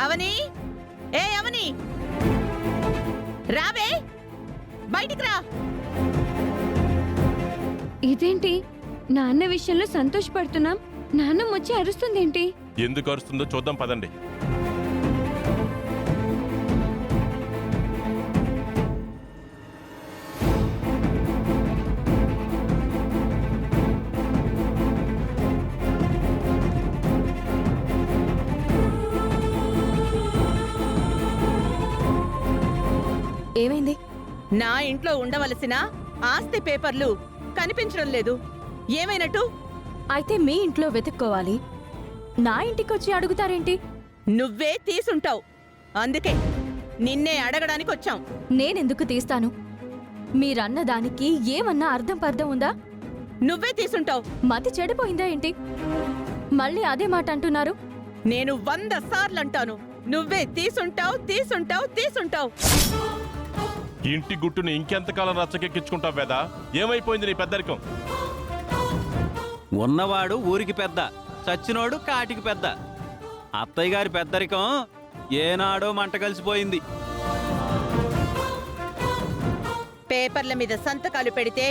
అవని, ఏ అవని, రావే, బయటికి రా. ఇదేంటి, నాన్న విషయంలో సంతోషపడుతున్నాం, నాన్నమ్మ వచ్చి అరుస్తుందేంటి? ఎందుకు అరుస్తుందో చూద్దాం పదండి. ఏమైంది? నా ఇంట్లో ఉండవలసిన ఆస్తి పేపర్లు కనిపించడం లేదు. ఏమైనట్టు? అయితే మీ ఇంట్లో వెతుక్కోవాలి, నా ఇంటికొచ్చి అడుగుతారేంటి? నువ్వే తీసుంటావు, అందుకే నిన్నే అడగడానికి వచ్చాం. నేనెందుకు తీస్తాను? మీరన్న దానికి ఏమన్నా అర్థం పర్థం ఉందా? నువ్వే తీసుంటావు. మతి చెడిపోయిందా ఏంటి? మళ్ళీ అదే మాట అంటున్నారు. నేను 100 సార్లు అంటాను, నువ్వే తీసుంటావు, తీసుంటావు, తీసుంటావు. ఇంటి గుట్టుని ఇంకెంతకాలం రచ్చకెక్కించుకుంటావు వేదా? ఏమైపోయింది నీ పెద్దరికం? ఉన్నవాడు ఊరికి పెద్ద, చచ్చినోడు కాటికి పెద్ద. అత్తయ్య గారి పెద్దరికం ఏనాడో మంట కలిసిపోయింది. పేపర్ల మీద సంతకాలు పెడితే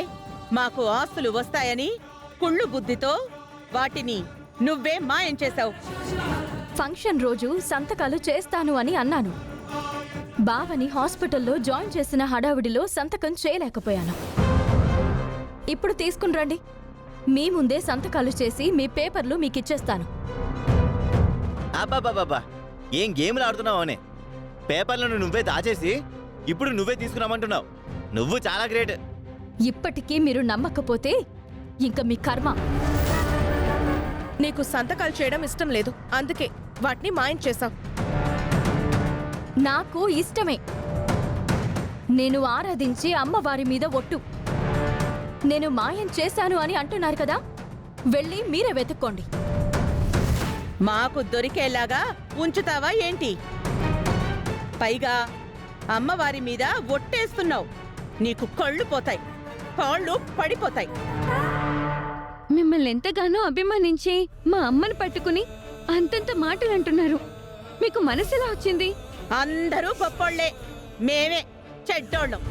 మాకు ఆస్తులు వస్తాయని కుళ్ళు బుద్ధితో వాటిని నువ్వే మాయం చేశావు. ఫంక్షన్ రోజు సంతకాలు చేస్తాను అని అన్నాను. బావని హాస్పిటల్లో జాయిన్ చేసిన హడావిడిలో సంతకం చేయలేకపోయాను. ఇప్పుడు తీసుకుని రండి, మీ ముందే సంతకాలు చేసి మీ పేపర్లు మీకిచ్చేస్తాను. అబ్బాబాబా, ఏం గేమ్లు ఆడుతున్నావు అనే? పేపర్లను నువ్వే దాచేసి ఇప్పుడు నువ్వే తీసుకున్నామంటున్నావు. నువ్వు చాలా గ్రేట్. ఇప్పటికీ మీరు నమ్మకపోతే ఇంక మీ కర్మ. నీకు సంతకాలు చేయడం ఇష్టం లేదు, అందుకే వాటిని మాయం చేశాం. నాకు ఇష్టమే. నేను ఆరాధించి అమ్మవారి మీద ఒట్టు. నేను మాయం చేశాను అని అంటున్నారు కదా, వెళ్ళి మీరే వెతుక్కోండి. మాకు దొరికేలాగా ఉంచుతావా ఏంటి? పైగా అమ్మవారి మీద ఒట్టేస్తున్నావు. నీకు కళ్ళు పోతాయి, కాళ్ళు పడిపోతాయి. మిమ్మల్ని ఎంతగానో అభిమానించి మా అమ్మని పట్టుకుని అంతంత మాటలు అంటున్నారు. మీకు మనసులా వచ్చింది? అందరూ గొప్పోళ్లే, మేమే చెడ్డోళ్ళం.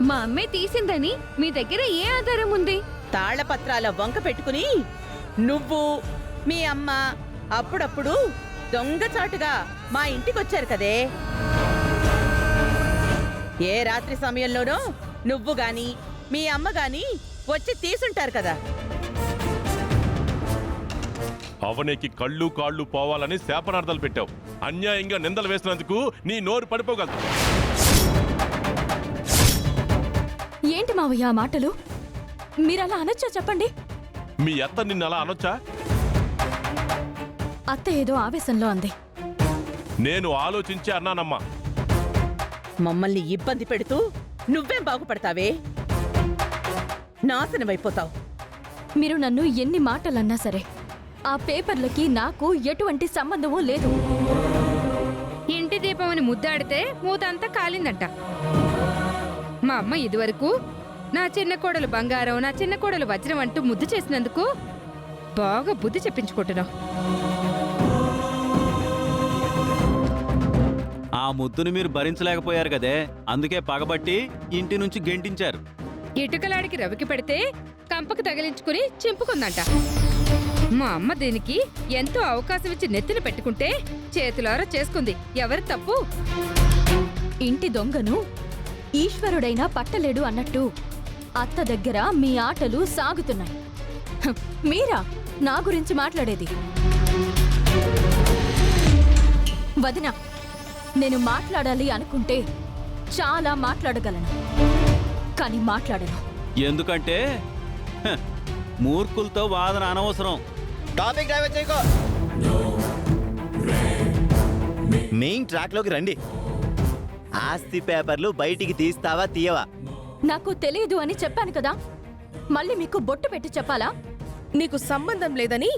మా అమ్మే తీసిందని మీ దగ్గర ఏ ఆధారం ఉంది? తాళ్లపత్రాల వంక పెట్టుకుని నువ్వు, మీ అమ్మ అప్పుడప్పుడు దొంగచాటుగా మా ఇంటికొచ్చారు కదే. ఏ రాత్రి సమయంలోనో నువ్వు గాని మీ అమ్మ గాని వచ్చి తీసుంటారు కదా. అవనికి కళ్ళు కాళ్ళు పోవాలని శాపనార్థాలు పెట్టావు. అన్యాయంగా నిందలు వేసినందుకు నీ నోరు పడిపోగలదు. ఏంటి మావయ్య ఆ మాటలు? మీరలా అనొచ్చా చెప్పండి? మీ అత్త నిన్ను అలా అనొచ్చా? అత్త ఏదో ఆవేశంలో అంది. నేను ఆలోచించి అన్నానమ్మా. మమ్మల్ని ఇబ్బంది పెడుతూ నువ్వేం బాగుపడతావే? నాశనమైపోతావు. మీరు నన్ను ఎన్ని మాటలన్నా సరే, ఆ పేపర్లకి నాకు ఎటువంటి సంబంధమూ లేదు. ఇంటి దీపం అని ముద్దాడితే మూతంతా కాలిందంట. మా అమ్మ ఇదివరకు నా చిన్న కోడలు బంగారం, నా చిన్న కోడలు వజ్రం అంటూ ముద్దు చేసినందుకు బాగా బుద్ధి చెప్పించుకుంటున్నావు. ఆ ముద్దును మీరు భరించలేకపోయారు కదే, అందుకే పగబట్టి ఇంటి నుంచి గెంటించారు. ఇటుకలాడికి రవికి పెడితే కంపకు తగిలించుకుని చింపుకుందంట. మా అమ్మ దీనికి ఎంతో అవకాశం ఇచ్చి నెత్తిన పెట్టుకుంటే చేతులారా చేసుకుంది. ఎవరి తప్పు? ఇంటి దొంగను ఈశ్వరుడైనా పట్టలేడు అన్నట్టు అత్త దగ్గర మీ ఆటలు సాగుతున్నాయి. మీరా నా గురించి మాట్లాడేది? వదినా, నేను మాట్లాడాలి అనుకుంటే చాలా మాట్లాడగలను, కానీ మాట్లాడను. ఎందుకంటే మూర్ఖులతో వాదన అనవసరం. టాపిక్ డైవర్ట్ చేయకో. మెయిన్ ట్రాక్ లోకి రండి. ఆస్తి పేపర్లు బయటికి తీస్తావా తీయవా? నాకు తెలియదు అని చెప్పాను కదా, మళ్ళీ మీకు బొట్టు పెట్టి చెప్పాలా? నీకు సంబంధం లేదని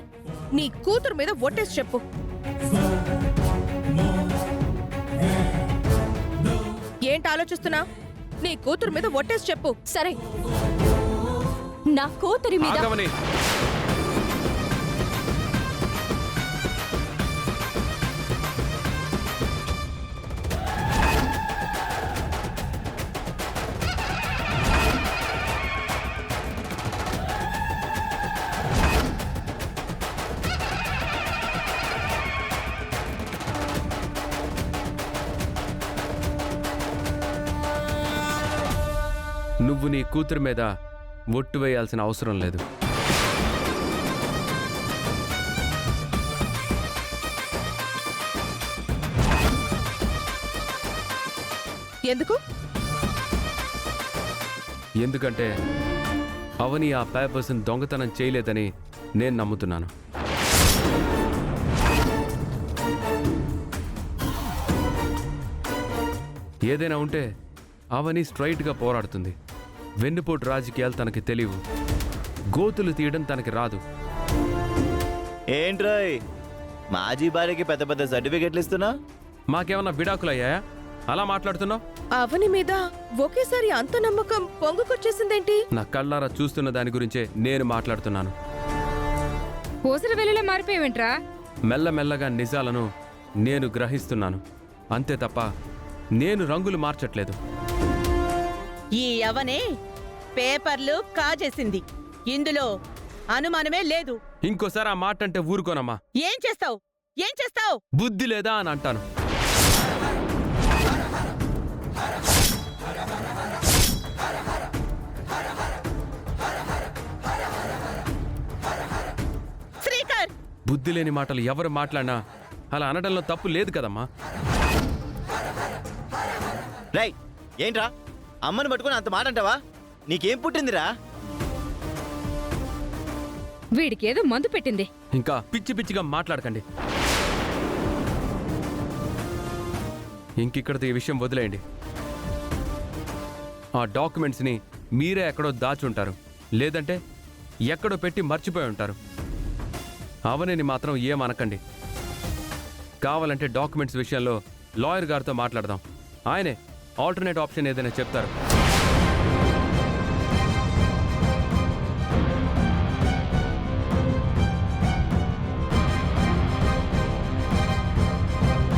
నీ కూతురు మీద ఒట్టేసి చెప్పు. ఏంటి ఆలోచిస్తున్నా? నీ కూతురు మీద ఒట్టేసి చెప్పు. సరే, నా కూతురి మీద ఆగమని. నువ్వు నీ కూతురు మీద ఒట్టు వేయాల్సిన అవసరం లేదు. ఎందుకు? ఎందుకంటే అవని ఆ పేపర్స్ని దొంగతనం చేయలేదని నేను నమ్ముతున్నాను. ఏదైనా ఉంటే అవని స్ట్రైట్గా పోరాడుతుంది. వెన్నుపోటు రాజకీయాలు తనకి తెలియవు. గోతులు తీయడం తనకి రాదు. ఏంట్రోయ్ మాజీ భార్యకి పెద్ద పెద్ద సర్టిఫికెట్లు ఇస్తున్నా? మాకేమన్నా విడాకులయ్యాయా అలా మాట్లాడుతున్నావు? అవని మీద ఒకేసారి అంత నమ్మకం పొంగుకొచ్చేసిందేంటి? నా కళ్ళారా చూస్తున్న దాని గురించే నేను మాట్లాడుతున్నాను. ఊసర వెల్లులా మారిపోయావేంట్రా? మెల్లమెల్లగా నిజాలను నేను గ్రహిస్తున్నాను. అంతే తప్ప నేను రంగులు మార్చట్లేదు. ఈ అవనే పేపర్లు కాజేసింది. ఇందులో అనుమానమే లేదు. ఇంకోసారి ఆ మాట అంటే ఊరుకోనమ్మా. ఏం చేస్తావు? ఏం చేస్తావు? బుద్ధి లేదా అని అంటాను. శ్రీకర్, బుద్ధి లేని మాటలు ఎవరు మాట్లాడినా అలా అనడంలో తప్పు లేదు కదమ్మా. రై ఏంట్రా అమ్మని పట్టుకొని అంత మాట అంటావా? నీకేం పుట్టిందిరా? వీడికేదో మందు పెట్టింది. ఇంకా పిచ్చి పిచ్చిగా మాట్లాడకండి. ఇంకిక్కడితో ఈ విషయం వదిలేయండి. ఆ డాక్యుమెంట్స్ని మీరే ఎక్కడో దాచుంటారు, లేదంటే ఎక్కడో పెట్టి మర్చిపోయి ఉంటారు. అవనిని మాత్రం ఏమనకండి. కావాలంటే డాక్యుమెంట్స్ విషయంలో లాయర్ గారితో మాట్లాడదాం. ఆయనే ఆల్టర్నేట్ ఆప్షన్ ఏదైనా చెప్తారు.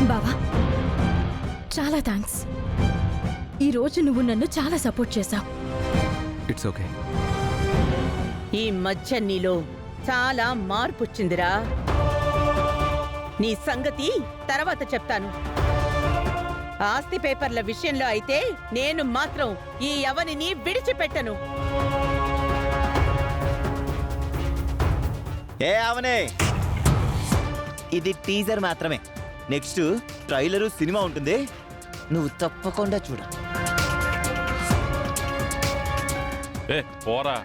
బావా చాలా థ్యాంక్స్. ఈ రోజు నువ్వు నన్ను చాలా సపోర్ట్ చేశావు. It's okay. ఈ మధ్య నీలో చాలా మార్పొచ్చిందిరా. నీ సంగతి తర్వాత చెప్తాను. ఆస్తి పేపర్ల విషయంలో అయితే నేను మాత్రం ఈ అవనిని విడిచిపెట్టను. ఏ అవనే, ఇది టీజర్ మాత్రమే. నెక్స్ట్ ట్రైలరు సినిమా ఉంటుంది, నువ్వు తప్పకుండా చూడ. ఏ పోరా.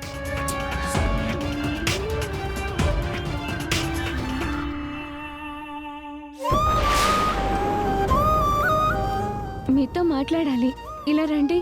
మీతో మాట్లాడాలి. ఇలా రండి.